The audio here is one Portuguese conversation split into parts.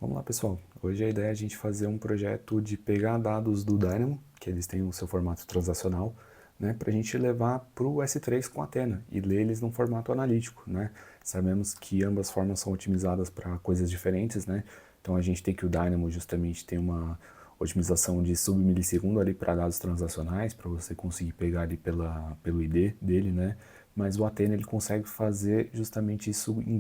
Vamos lá, pessoal. Hoje a ideia é a gente fazer um projeto de pegar dados do Dynamo, que eles têm o seu formato transacional, né, para a gente levar para o S3 com a Athena e ler eles num formato analítico, né? Sabemos que ambas formas são otimizadas para coisas diferentes, né? Então a gente tem que o Dynamo justamente tem uma otimização de submilissegundo ali para dados transacionais, para você conseguir pegar ali pelo ID dele, né? Mas o Athena ele consegue fazer justamente isso em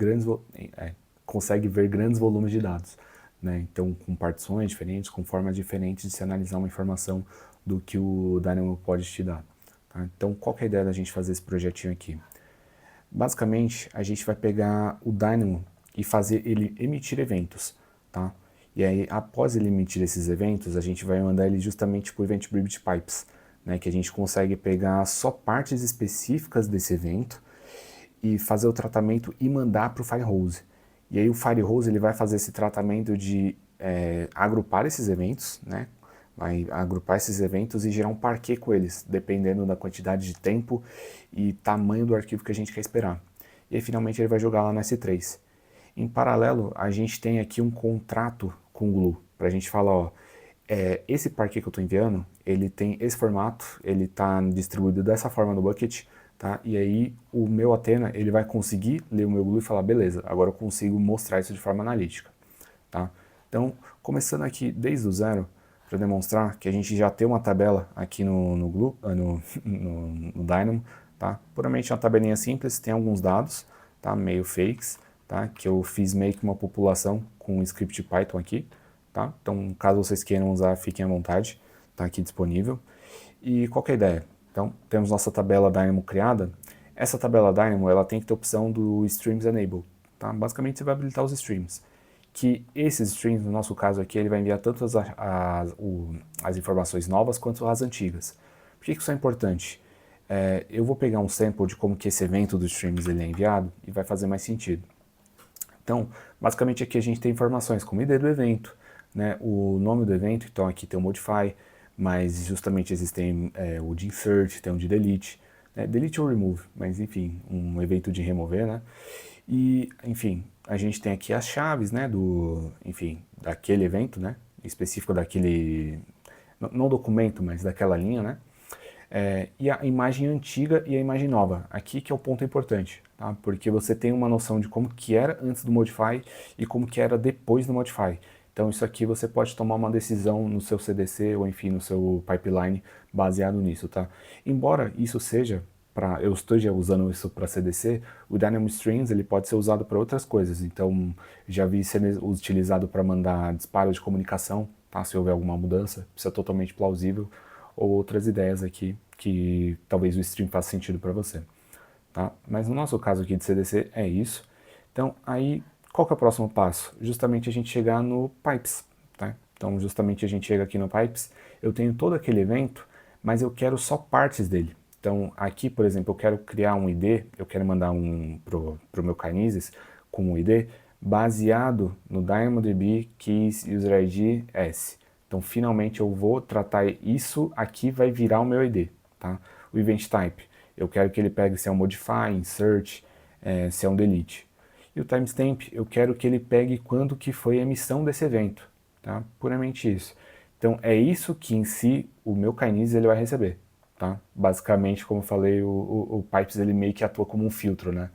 consegue ver grandes volumes de dados, né? Então, com partições diferentes, com formas diferentes de se analisar uma informação do que o Dynamo pode te dar. Tá? Então, qual que é a ideia da gente fazer esse projetinho aqui? Basicamente, a gente vai pegar o Dynamo e fazer ele emitir eventos, tá? E aí, após ele emitir esses eventos, a gente vai mandar ele justamente para o Event Driven Pipes, né? Que a gente consegue pegar só partes específicas desse evento e fazer o tratamento e mandar para o Firehose. E aí o Firehose ele vai fazer esse tratamento de agrupar esses eventos, né? Vai agrupar esses eventos e gerar um parquet com eles, dependendo da quantidade de tempo e tamanho do arquivo que a gente quer esperar. E aí finalmente ele vai jogar lá no S3. Em paralelo, a gente tem aqui um contrato com o Glue, para a gente falar, ó, esse parquet que eu estou enviando, ele tem esse formato, ele está distribuído dessa forma no bucket, tá? E aí o meu Athena, ele vai conseguir ler o meu Glue e falar, beleza, agora eu consigo mostrar isso de forma analítica, tá? Então, começando aqui desde o zero, para demonstrar que a gente já tem uma tabela aqui no Glue, no Dynamo, tá? Puramente uma tabelinha simples, tem alguns dados, tá? Meio fakes, tá? Que eu fiz meio que uma população com um script Python aqui, tá? Então, caso vocês queiram usar, fiquem à vontade, tá aqui disponível. E qual que é a ideia? Então, temos nossa tabela Dynamo criada. Essa tabela Dynamo, ela tem que ter a opção do Streams Enable, tá? Basicamente, você vai habilitar os streams. Que esses streams, no nosso caso aqui, ele vai enviar tanto as informações novas quanto as antigas. Por que isso é importante? Eu vou pegar um sample de como que esse evento dos streams ele é enviado e vai fazer mais sentido. Então, basicamente aqui a gente tem informações como o ID do evento, né, o nome do evento, então aqui tem o modify, mas justamente existem o de insert, tem o de delete, né, delete ou remove, mas enfim, um evento de remover, né, e enfim, a gente tem aqui as chaves, né, enfim, daquele evento, né, específico daquele, não documento, mas daquela linha, né, e a imagem antiga e a imagem nova. Aqui que é o ponto importante, tá? Porque você tem uma noção de como que era antes do Modify e como que era depois do Modify. Então isso aqui você pode tomar uma decisão no seu CDC ou enfim no seu pipeline baseado nisso, tá? Embora isso seja eu esteja usando isso para CDC, o Dynamo Streams ele pode ser usado para outras coisas. Então já vi sendo utilizado para mandar disparo de comunicação, tá? Se houver alguma mudança, isso é totalmente plausível ou outras ideias aqui que talvez o stream faça sentido para você, tá? Mas no nosso caso aqui de CDC é isso. Então aí qual que é o próximo passo? Justamente a gente chegar no Pipes, tá? Então justamente a gente chega aqui no Pipes, eu tenho todo aquele evento, mas eu quero só partes dele. Então aqui, por exemplo, eu quero criar um ID, eu quero mandar pro meu Kinesis com um ID baseado no DynamoDB Keys User ID S. Então, finalmente eu vou tratar isso aqui, vai virar o meu ID, tá? O Event Type, eu quero que ele pegue se é um Modify, Insert, se é um Delete. E o Timestamp, eu quero que ele pegue quando que foi a emissão desse evento, tá? Puramente isso. Então, é isso que em si o meu Kinesis ele vai receber, tá? Basicamente, como eu falei, o Pipes ele meio que atua como um filtro, né?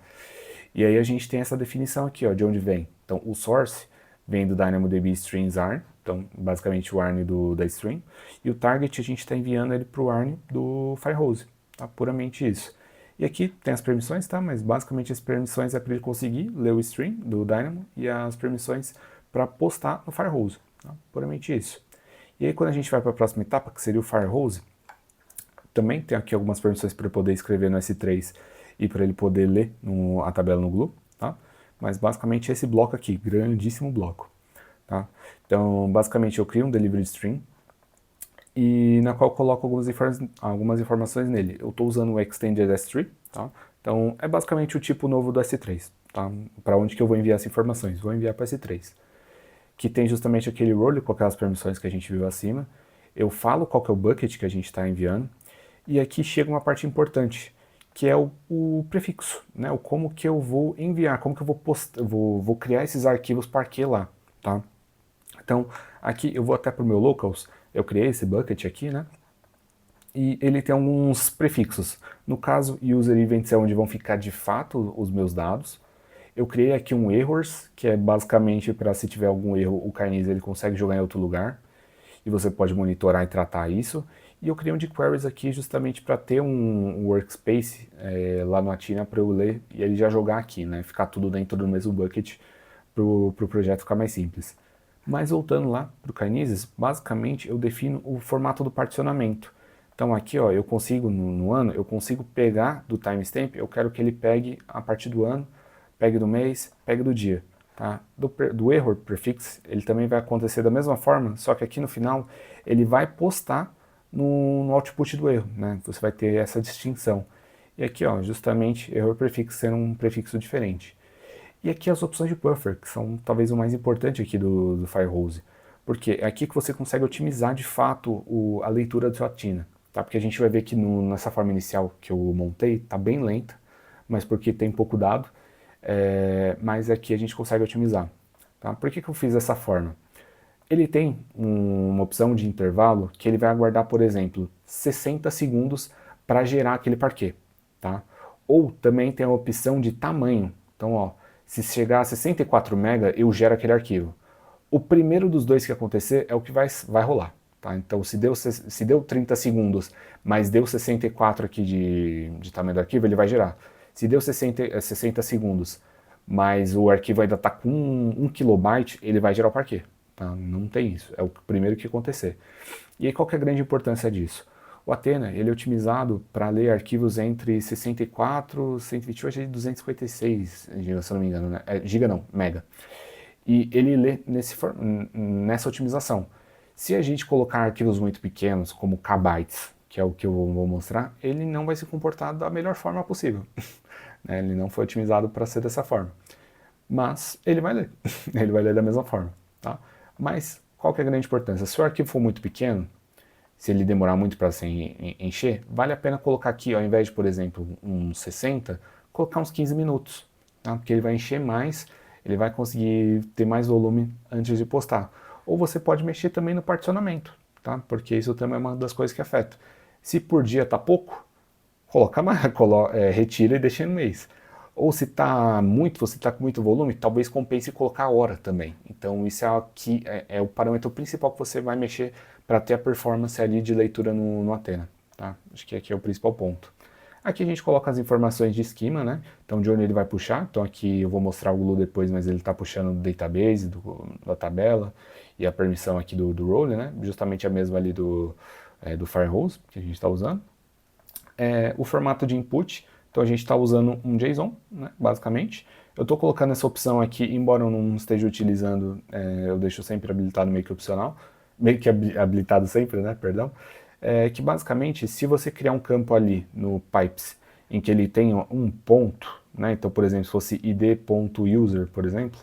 E aí a gente tem essa definição aqui, ó, de onde vem. Então, o source vem do DynamoDB strings arn, então basicamente o arn da string, e o target a gente está enviando ele para o arn do Firehose, tá? Puramente isso. E aqui tem as permissões, tá? Mas basicamente as permissões é para ele conseguir ler o string do Dynamo e as permissões para postar no Firehose, tá? Puramente isso. E aí quando a gente vai para a próxima etapa, que seria o Firehose, também tem aqui algumas permissões para poder escrever no S3 e para ele poder ler a tabela no Glue, tá? Mas basicamente esse bloco aqui, grandíssimo bloco, tá? Então, basicamente eu crio um delivery string e na qual eu coloco algumas informações nele. Eu estou usando o extended S3, tá? Então, é basicamente o tipo novo do S3, tá? Para onde que eu vou enviar essas informações? Vou enviar para S3, que tem justamente aquele role com aquelas permissões que a gente viu acima. Eu falo qual que é o bucket que a gente está enviando, e aqui chega uma parte importante, que é o prefixo, né? O como que eu vou enviar, como que eu vou criar esses arquivos Parquet lá, tá? Então, aqui eu vou até para o meu locals, eu criei esse bucket aqui, né? E ele tem alguns prefixos. No caso, user events é onde vão ficar de fato os meus dados. Eu criei aqui um errors, que é basicamente para se tiver algum erro, o Kainize ele consegue jogar em outro lugar. E você pode monitorar e tratar isso. E eu criei um jQueries aqui justamente para ter um workspace lá no Athena para eu ler e ele já jogar aqui, né? Ficar tudo dentro do mesmo bucket para o projeto ficar mais simples. Mas voltando lá para o Kinesis, basicamente eu defino o formato do particionamento. Então aqui ó, eu consigo no ano, eu consigo pegar do timestamp, eu quero que ele pegue a partir do ano, pegue do mês, pegue do dia. Tá? Do error prefix, ele também vai acontecer da mesma forma, só que aqui no final ele vai postar no output do erro, né? Você vai ter essa distinção. E aqui ó, justamente error prefix sendo um prefixo diferente. E aqui as opções de buffer, que são talvez o mais importante aqui do Firehose. Porque é aqui que você consegue otimizar de fato a leitura do seu Athena. Tá? Porque a gente vai ver que nessa forma inicial que eu montei, está bem lenta, mas porque tem pouco dado, mas aqui a gente consegue otimizar. Tá? Por que eu fiz dessa forma? Ele tem uma opção de intervalo que ele vai aguardar, por exemplo, 60 segundos para gerar aquele parquet. Tá? Ou também tem a opção de tamanho. Então, ó, se chegar a 64 MB, eu gero aquele arquivo. O primeiro dos dois que acontecer é o que vai rolar. Tá? Então, se deu 30 segundos, mas deu 64 aqui de tamanho do arquivo, ele vai gerar. Se deu 60 segundos, mas o arquivo ainda está com 1 KB, ele vai gerar o parquet. Tá? Não tem isso, é o primeiro que acontecer. E aí qual que é a grande importância disso? O Athena, ele é otimizado para ler arquivos entre 64, 128 e 256, se eu não me engano, né? Giga não, mega. E ele lê nessa otimização. Se a gente colocar arquivos muito pequenos, como kbytes, que é o que eu vou mostrar, ele não vai se comportar da melhor forma possível. Ele não foi otimizado para ser dessa forma. Mas ele vai ler. Ele vai ler da mesma forma. Tá? Mas qual que é a grande importância? Se o arquivo for muito pequeno, se ele demorar muito para se encher, vale a pena colocar aqui, ao invés de, por exemplo, uns 60, colocar uns 15 minutos. Tá? Porque ele vai encher mais, ele vai conseguir ter mais volume antes de postar. Ou você pode mexer também no particionamento, tá? Porque isso também é uma das coisas que afeta. Se por dia está pouco, coloca mais, retira e deixa no mês. Ou se você está com muito volume, talvez compense colocar a hora também. Então isso é o parâmetro principal que você vai mexer para ter a performance ali de leitura no Athena. Tá? Acho que aqui é o principal ponto. Aqui a gente coloca as informações de esquema, né? Então de onde ele vai puxar. Então aqui eu vou mostrar o glue depois, mas ele está puxando do database, da tabela, e a permissão aqui do role, né? Justamente a mesma ali do Firehose que a gente está usando. O formato de input, então a gente está usando um JSON, né, basicamente. Eu estou colocando essa opção aqui, embora eu não esteja utilizando, eu deixo sempre habilitado meio que opcional, meio que habilitado sempre, né, perdão. Que basicamente, se você criar um campo ali no pipes, em que ele tem um ponto, né, então por exemplo, se fosse id.user, por exemplo,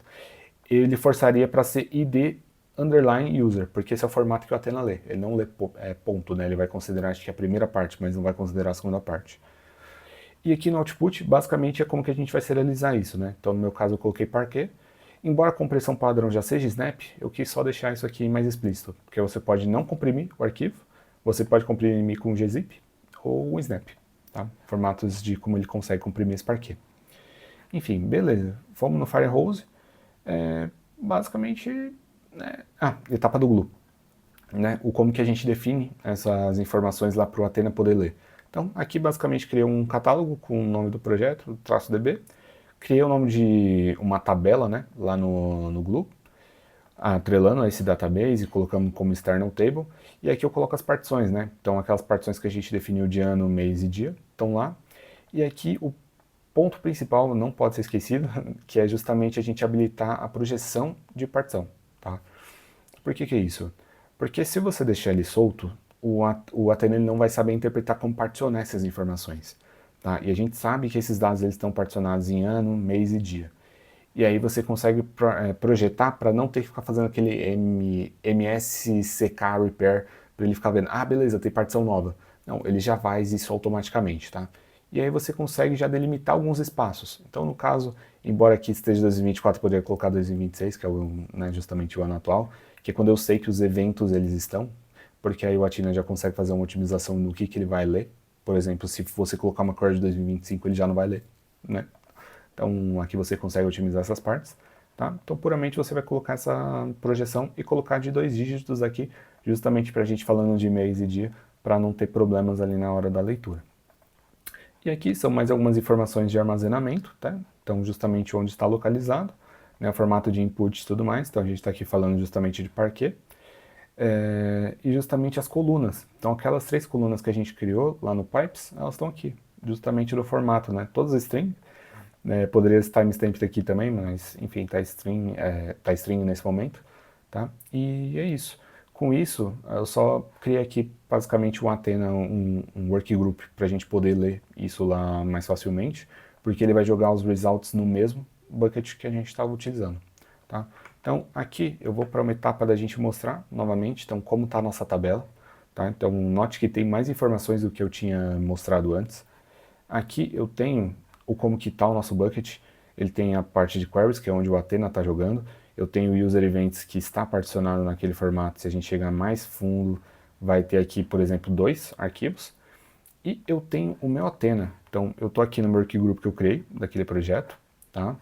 ele forçaria para ser id underline user, porque esse é o formato que o Athena lê. Ele não lê ponto, né? Ele vai considerar, acho que a primeira parte, mas não vai considerar a segunda parte. E aqui no output, basicamente, é como que a gente vai serializar isso, né? Então, no meu caso, eu coloquei parquet. Embora a compressão padrão já seja snap, eu quis só deixar isso aqui mais explícito, porque você pode não comprimir o arquivo, você pode comprimir com gzip ou um snap, tá? Formatos de como ele consegue comprimir esse parquet. Enfim, beleza. Vamos no Firehose. Basicamente, etapa do glue. Né? Como que a gente define essas informações lá para o Athena poder ler. Então, aqui basicamente criei um catálogo com o nome do projeto, -db, criei o nome de uma tabela, né, lá no glue, atrelando a esse database, colocamos como external table, e aqui eu coloco as partições, né, então aquelas partições que a gente definiu de ano, mês e dia, estão lá, e aqui o ponto principal, não pode ser esquecido, que é justamente a gente habilitar a projeção de partição, tá? Por que é isso? Porque se você deixar ele solto, o Athena ele não vai saber interpretar como particionar essas informações. Tá? E a gente sabe que esses dados eles estão particionados em ano, mês e dia. E aí você consegue projetar para não ter que ficar fazendo aquele MSCK repair, para ele ficar vendo, beleza, tem partição nova. Não, ele já faz isso automaticamente. Tá? E aí você consegue já delimitar alguns espaços. Então, no caso, embora aqui esteja 2024, eu poderia colocar 2026, que é né, justamente o ano atual, que é quando eu sei que os eventos eles estão, porque aí o Athena já consegue fazer uma otimização no que ele vai ler. Por exemplo, se você colocar uma core de 2025, ele já não vai ler, né? Então aqui você consegue otimizar essas partes, tá? Então puramente você vai colocar essa projeção e colocar de 2 dígitos aqui, justamente para a gente falando de mês e dia, para não ter problemas ali na hora da leitura. E aqui são mais algumas informações de armazenamento, tá? Então justamente onde está localizado, né, o formato de input e tudo mais. Então a gente está aqui falando justamente de Parquet. E justamente as colunas. Então aquelas 3 colunas que a gente criou lá no Pipes, elas estão aqui, justamente no formato, né? Todas string. Poderia estar timestamp aqui também, mas enfim, tá string nesse momento, tá? E é isso. Com isso, eu só criei aqui basicamente um Athena, um workgroup para a gente poder ler isso lá mais facilmente, porque ele vai jogar os results no mesmo bucket que a gente estava utilizando, tá? Então aqui eu vou para uma etapa da gente mostrar novamente, então como está a nossa tabela, tá? Então note que tem mais informações do que eu tinha mostrado antes. Aqui eu tenho o como que está o nosso bucket, ele tem a parte de queries, que é onde o Athena está jogando, eu tenho o user events que está particionado naquele formato, se a gente chegar mais fundo, vai ter aqui, por exemplo, 2 arquivos, e eu tenho o meu Athena, então eu estou aqui no meu workgroup que eu criei, daquele projeto, tá?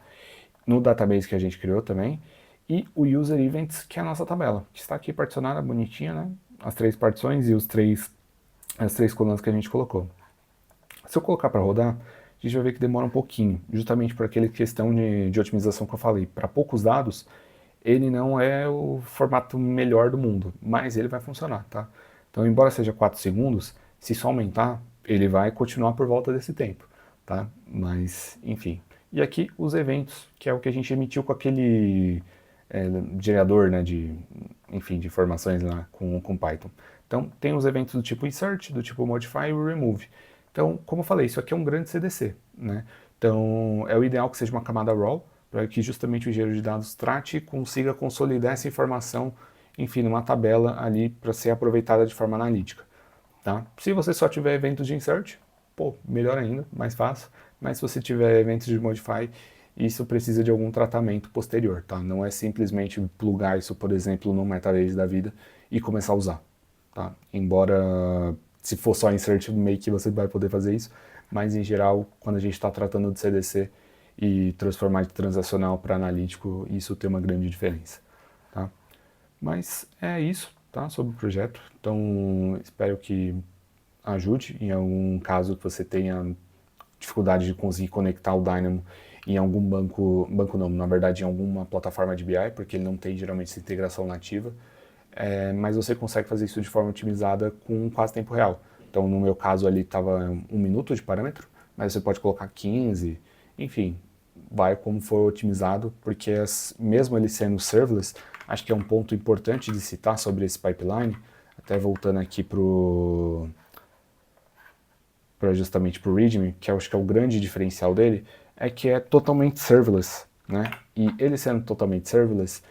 No database que a gente criou também, e o user events, que é a nossa tabela, que está aqui particionada, bonitinha, né? As 3 partições e as 3 colunas que a gente colocou. Se eu colocar para rodar, a gente vai ver que demora um pouquinho, justamente por aquela questão de otimização que eu falei. Para poucos dados, ele não é o formato melhor do mundo, mas ele vai funcionar, tá? Então, embora seja 4 segundos, se isso aumentar, ele vai continuar por volta desse tempo, tá? Mas, enfim. E aqui, os eventos, que é o que a gente emitiu com aquele gerador, né, enfim, de informações lá com Python. Então, tem os eventos do tipo insert, do tipo modify e remove. Então, como eu falei, isso aqui é um grande CDC, né? Então, é o ideal que seja uma camada raw, para que justamente o engenheiro de dados trate e consiga consolidar essa informação, enfim, numa tabela ali para ser aproveitada de forma analítica, tá? Se você só tiver eventos de insert, pô, melhor ainda, mais fácil. Mas se você tiver eventos de modify, isso precisa de algum tratamento posterior, tá? Não é simplesmente plugar isso, por exemplo, no Metabase da vida e começar a usar, tá? Embora se for só insert make você vai poder fazer isso, mas em geral, quando a gente está tratando de CDC e transformar de transacional para analítico, isso tem uma grande diferença, tá? Mas é isso, tá? Sobre o projeto. Então, espero que ajude em algum caso que você tenha dificuldade de conseguir conectar o Dynamo em algum banco não, na verdade em alguma plataforma de BI, porque ele não tem geralmente essa integração nativa, mas você consegue fazer isso de forma otimizada com quase tempo real. Então no meu caso ali estava 1 minuto de parâmetro, mas você pode colocar 15, enfim, vai como for otimizado, porque mesmo ele sendo serverless, acho que é um ponto importante de citar sobre esse pipeline, até voltando aqui justamente para o README, que eu acho que é o grande diferencial dele, é que é totalmente serverless, né? E ele sendo totalmente serverless,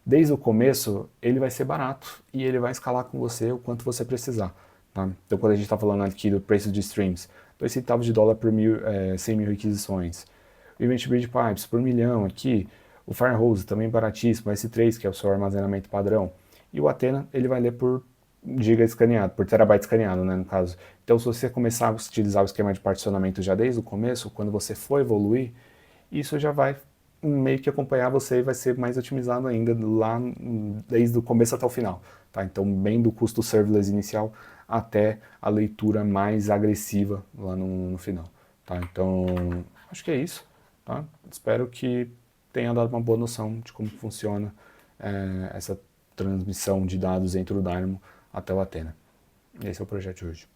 desde o começo ele vai ser barato e ele vai escalar com você o quanto você precisar, tá? Então quando a gente está falando aqui do preço de streams, 2 centavos de dólar por 100 mil requisições, o Event Bridge Pipes por 1 milhão aqui, o Firehose também baratíssimo, o S3 que é o seu armazenamento padrão, e o Athena ele vai ler por giga escaneado, por terabyte escaneado, né, no caso. Então, se você começar a utilizar o esquema de particionamento já desde o começo, quando você for evoluir, isso já vai meio que acompanhar você e vai ser mais otimizado ainda lá desde o começo até o final, tá? Então, bem do custo serverless inicial até a leitura mais agressiva lá no final, tá? Então, acho que é isso, tá? Espero que tenha dado uma boa noção de como funciona essa transmissão de dados entre o Dynamo até o Athena. Esse é o projeto de hoje.